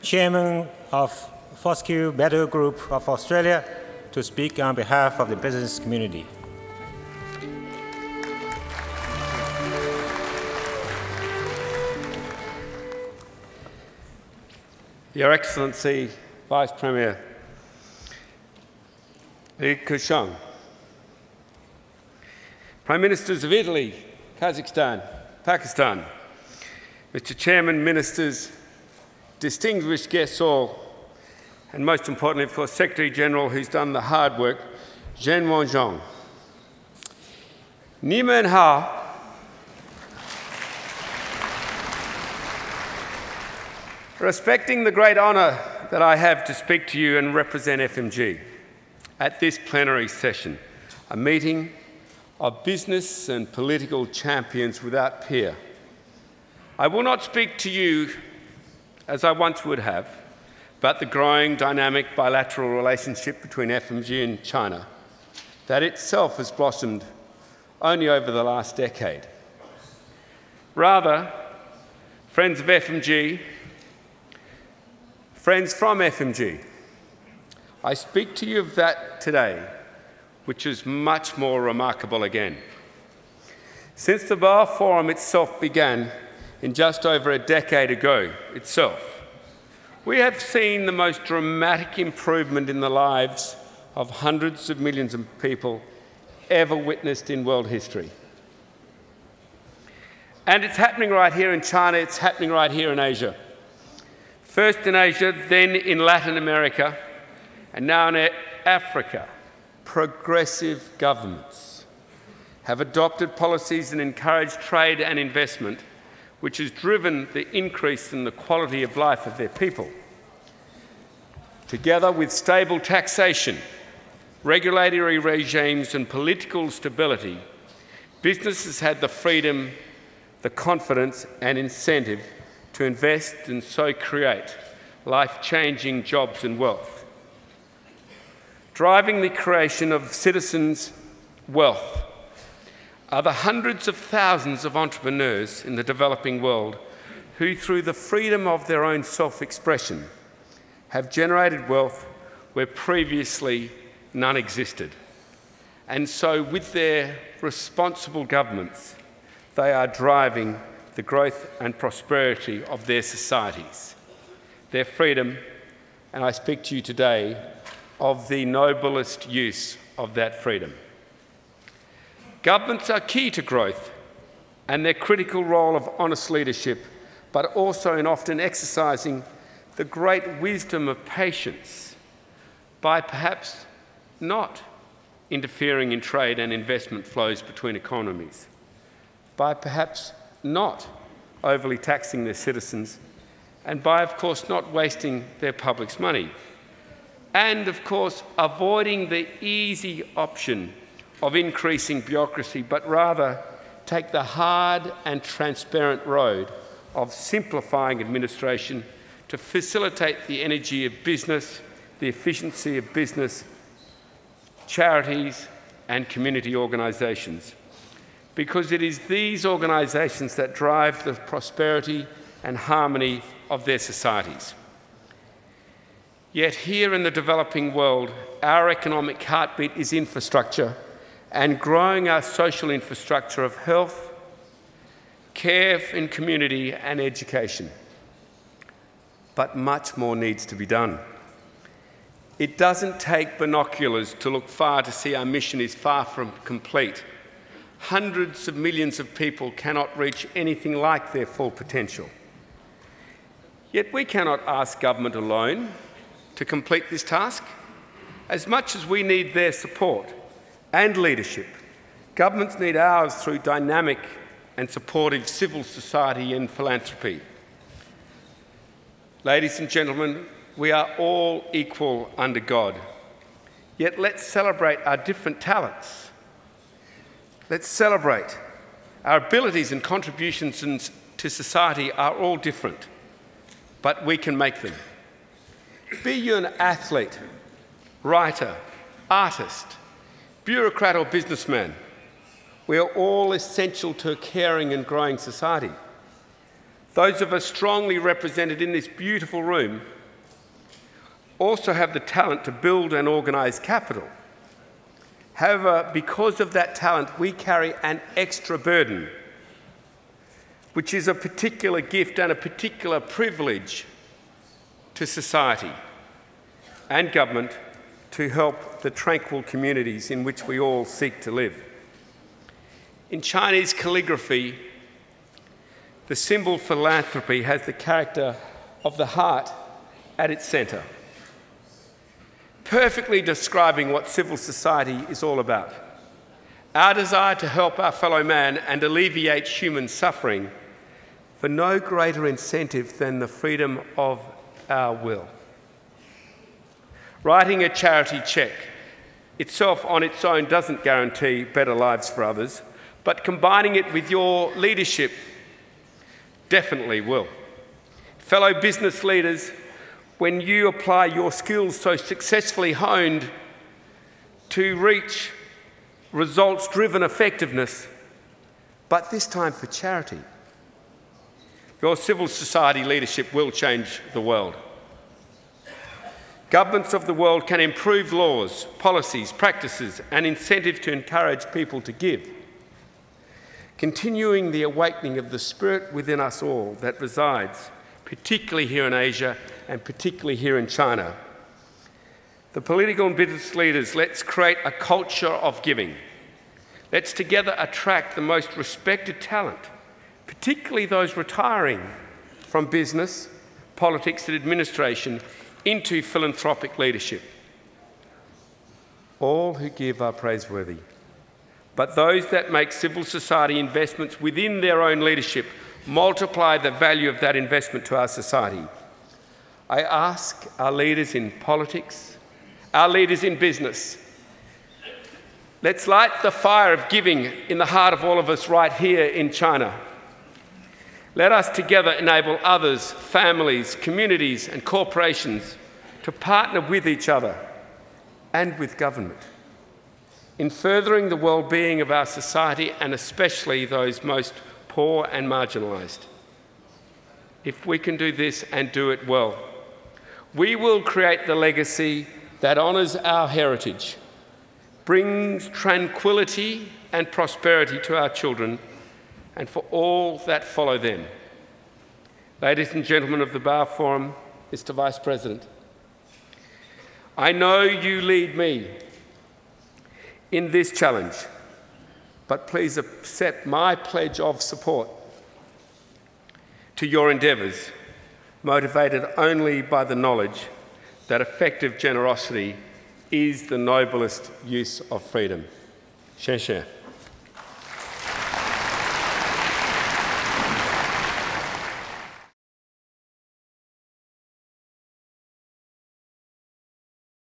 Chairman of Fortescue Metals Group of Australia, to speak on behalf of the business community. Your Excellency, Vice Premier Li Keqiang, Prime Ministers of Italy, Kazakhstan, Pakistan, Mr. Chairman, Ministers, distinguished guests all, and most importantly, of course, Secretary-General, who's done the hard work, Zhen Wenzhong. Ni men hao. Respecting the great honour that I have to speak to you and represent FMG at this plenary session, a meeting of business and political champions without peer, I will not speak to you as I once would have about the growing dynamic bilateral relationship between FMG and China that itself has blossomed only over the last decade. Rather, friends of FMG, friends from FMG, I speak to you of that today, which is much more remarkable again. Since the Boao Forum itself began in just over a decade ago itself, we have seen the most dramatic improvement in the lives of hundreds of millions of people ever witnessed in world history. And it's happening right here in China, it's happening right here in Asia. First in Asia, then in Latin America, and now in Africa, progressive governments have adopted policies and encouraged trade and investment, which has driven the increase in the quality of life of their people. Together with stable taxation, regulatory regimes and political stability, businesses had the freedom, the confidence and incentive to invest and so create life-changing jobs and wealth. Driving the creation of citizens' wealth are the hundreds of thousands of entrepreneurs in the developing world who, through the freedom of their own self-expression, have generated wealth where previously none existed. And so, with their responsible governments, they are driving the growth and prosperity of their societies, their freedom, and I speak to you today of the noblest use of that freedom. Governments are key to growth and their critical role of honest leadership, but also in often exercising the great wisdom of patience by perhaps not interfering in trade and investment flows between economies, by perhaps not overly taxing their citizens, and by, of course, not wasting their public's money, and, of course, avoiding the easy option of increasing bureaucracy, but rather take the hard and transparent road of simplifying administration to facilitate the energy of business, the efficiency of business, charities and community organisations. Because it is these organisations that drive the prosperity and harmony of their societies. Yet here in the developing world, our economic heartbeat is infrastructure and growing our social infrastructure of health, care in community and education. But much more needs to be done. It doesn't take binoculars to look far to see our mission is far from complete. Hundreds of millions of people cannot reach anything like their full potential. Yet we cannot ask government alone to complete this task. As much as we need their support and leadership, governments need ours through dynamic and supportive civil society and philanthropy. Ladies and gentlemen, we are all equal under God. Yet let's celebrate our different talents. Let's celebrate our abilities and contributions to society are all different, but we can make them. Be you an athlete, writer, artist, bureaucrat or businessman, we are all essential to a caring and growing society. Those of us strongly represented in this beautiful room also have the talent to build and organise capital. However, because of that talent, we carry an extra burden, which is a particular gift and a particular privilege to society and government to help the tranquil communities in which we all seek to live. In Chinese calligraphy, the symbol philanthropy has the character of the heart at its centre, perfectly describing what civil society is all about. Our desire to help our fellow man and alleviate human suffering for no greater incentive than the freedom of our will. Writing a charity cheque itself on its own doesn't guarantee better lives for others, but combining it with your leadership definitely will. Fellow business leaders, when you apply your skills so successfully honed to reach results-driven effectiveness, but this time for charity, your civil society leadership will change the world. Governments of the world can improve laws, policies, practices, and incentives to encourage people to give, continuing the awakening of the spirit within us all that resides, particularly here in Asia and particularly here in China. The political and business leaders, let's create a culture of giving. Let's together attract the most respected talent, particularly those retiring from business, politics and administration, into philanthropic leadership. All who give are praiseworthy, but those that make civil society investments within their own leadership multiply the value of that investment to our society. I ask our leaders in politics, our leaders in business, let's light the fire of giving in the heart of all of us right here in China. Let us together enable others, families, communities, and corporations to partner with each other and with government in furthering the well-being of our society and especially those most poor and marginalised. If we can do this and do it well, we will create the legacy that honours our heritage, brings tranquility and prosperity to our children and for all that follow them. Ladies and gentlemen of the Boao Forum, Mr. Vice President, I know you lead me in this challenge, but please accept my pledge of support to your endeavours, motivated only by the knowledge that effective generosity is the noblest use of freedom. 谢谢。